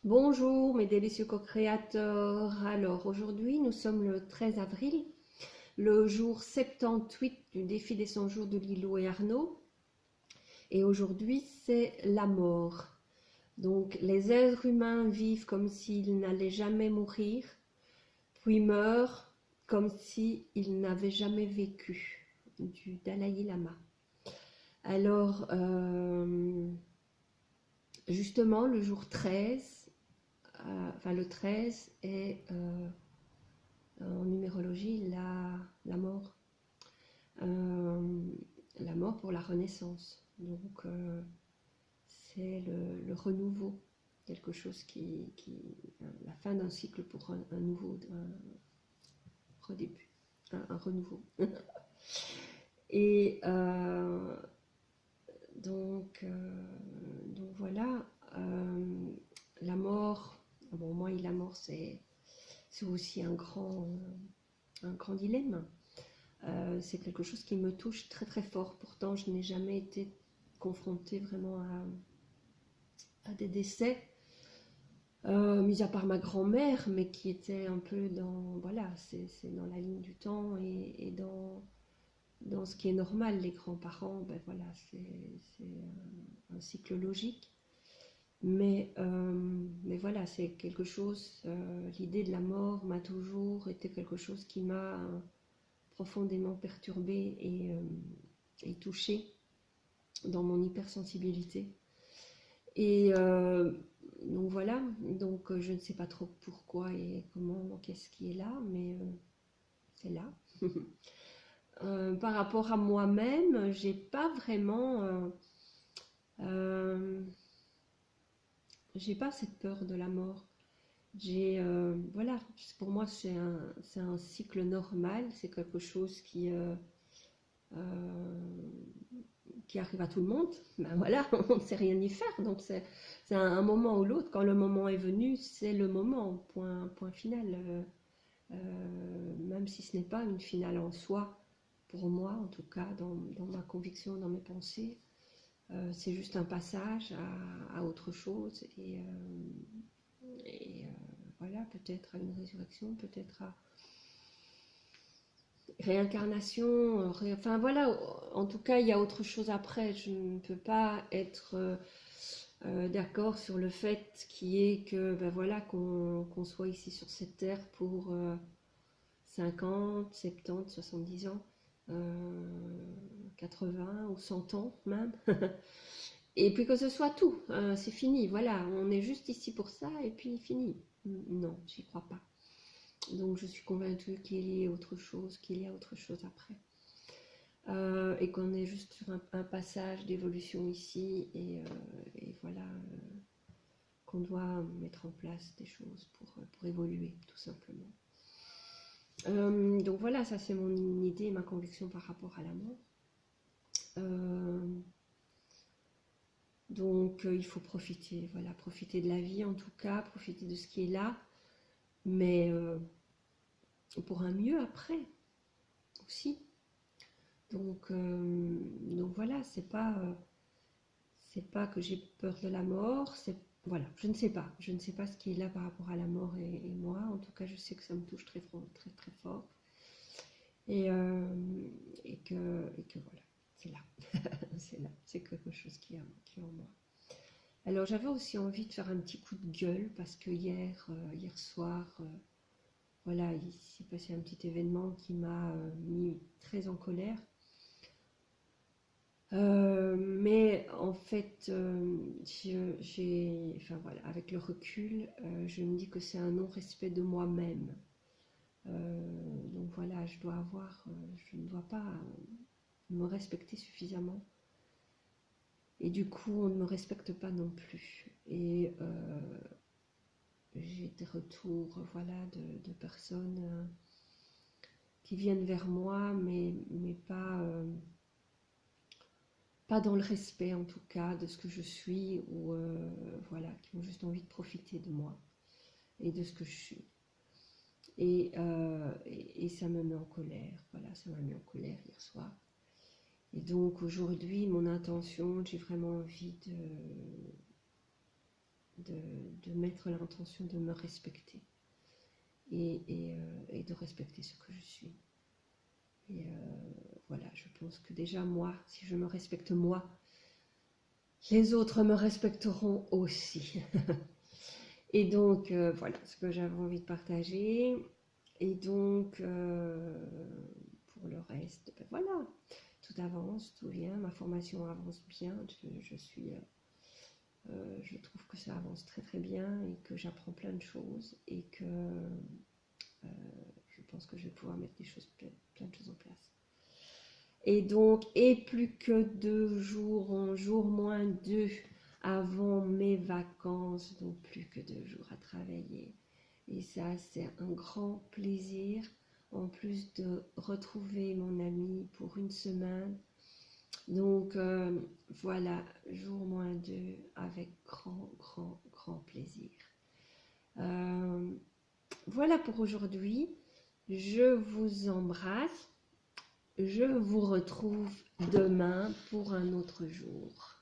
Bonjour mes délicieux co-créateurs. Alors aujourd'hui nous sommes le 13 avril, le jour 78 du défi des 100 jours de Lilo et Arnaud. Et aujourd'hui c'est la mort. Donc les êtres humains vivent comme s'ils n'allaient jamais mourir, puis meurent comme s'ils n'avaient jamais vécu. Du Dalai Lama. Alors justement le jour 13, enfin le 13 est en numérologie la mort. Euh, la mort pour la renaissance. Donc c'est le renouveau, quelque chose la fin d'un cycle pour un nouveau, un redébut, un renouveau. Et donc voilà, la mort, bon moi la mort c'est aussi un grand dilemme. C'est quelque chose qui me touche très très fort. Pourtant, je n'ai jamais été confrontée vraiment à des décès, mis à part ma grand-mère, mais qui était un peu dans, voilà, c'est dans la ligne du temps et dans ce qui est normal. Les grands-parents, ben voilà, c'est un cycle logique. Mais voilà, c'est quelque chose, l'idée de la mort m'a toujours été quelque chose qui m'a profondément perturbée et touchée dans mon hypersensibilité. Et donc voilà, donc je ne sais pas trop pourquoi et comment, qu'est-ce qui est là, mais c'est là. Par rapport à moi-même, j'ai pas vraiment, j'ai pas cette peur de la mort. Voilà, pour moi c'est un cycle normal, c'est quelque chose euh, qui arrive à tout le monde, ben voilà, on ne sait rien y faire. Donc c'est un moment ou l'autre. Quand le moment est venu, c'est le moment, point final. Même si ce n'est pas une finale en soi, pour moi en tout cas, dans ma conviction, dans mes pensées, c'est juste un passage à autre chose. Et voilà, peut-être à une résurrection, peut-être à réincarnation, enfin voilà, en tout cas il y a autre chose après. Je ne peux pas être d'accord sur le fait qui est que ben voilà qu'on soit ici sur cette terre pour 50, 70, 70 ans, 80 ou 100 ans même. Et puis que ce soit tout, c'est fini, voilà, on est juste ici pour ça et puis fini. Non, j'y crois pas. Donc je suis convaincue qu'il y a autre chose, après. Et qu'on est juste sur un passage d'évolution ici et voilà, qu'on doit mettre en place des choses pour évoluer tout simplement. Donc voilà, ça c'est mon idée, ma conviction par rapport à la mort. Donc il faut profiter, voilà, profiter de la vie en tout cas, profiter de ce qui est là, mais pour un mieux après aussi. Donc voilà, c'est pas que j'ai peur de la mort, c'est voilà, je ne sais pas ce qui est là par rapport à la mort et moi. En tout cas, je sais que ça me touche très très très fort et, euh, et que voilà, c'est là, c'est là, c'est quelque chose qui est en moi. Alors j'avais aussi envie de faire un petit coup de gueule parce que hier soir, voilà, il s'est passé un petit événement qui m'a mis très en colère. Mais en fait, enfin voilà, avec le recul, je me dis que c'est un non-respect de moi-même. Donc voilà, je ne dois pas me respecter suffisamment. Et du coup, on ne me respecte pas non plus. Et j'ai des retours, voilà, de personnes qui viennent vers moi, mais pas dans le respect en tout cas de ce que je suis ou voilà, qui ont juste envie de profiter de moi et de ce que je suis. Et ça me met en colère, voilà, ça m'a mis en colère hier soir. Et donc aujourd'hui, mon intention, j'ai vraiment envie de mettre l'intention de me respecter et de respecter ce que je suis. Et voilà, je pense que déjà moi, si je me respecte moi, les autres me respecteront aussi. Et donc, voilà ce que j'avais envie de partager. Et donc, pour le reste, ben voilà, tout avance, tout vient, ma formation avance bien, je trouve que ça avance très très bien et que j'apprends plein de choses et que je pense que je vais pouvoir mettre plein de choses en place. Et donc, et plus que 2 jours, un jour moins 2 avant mes vacances, donc plus que 2 jours à travailler. Et ça, c'est un grand plaisir, en plus de retrouver mon ami pour une semaine. Donc, voilà, jour moins 2 avec grand plaisir. Voilà pour aujourd'hui. Je vous embrasse. Je vous retrouve demain pour un autre jour.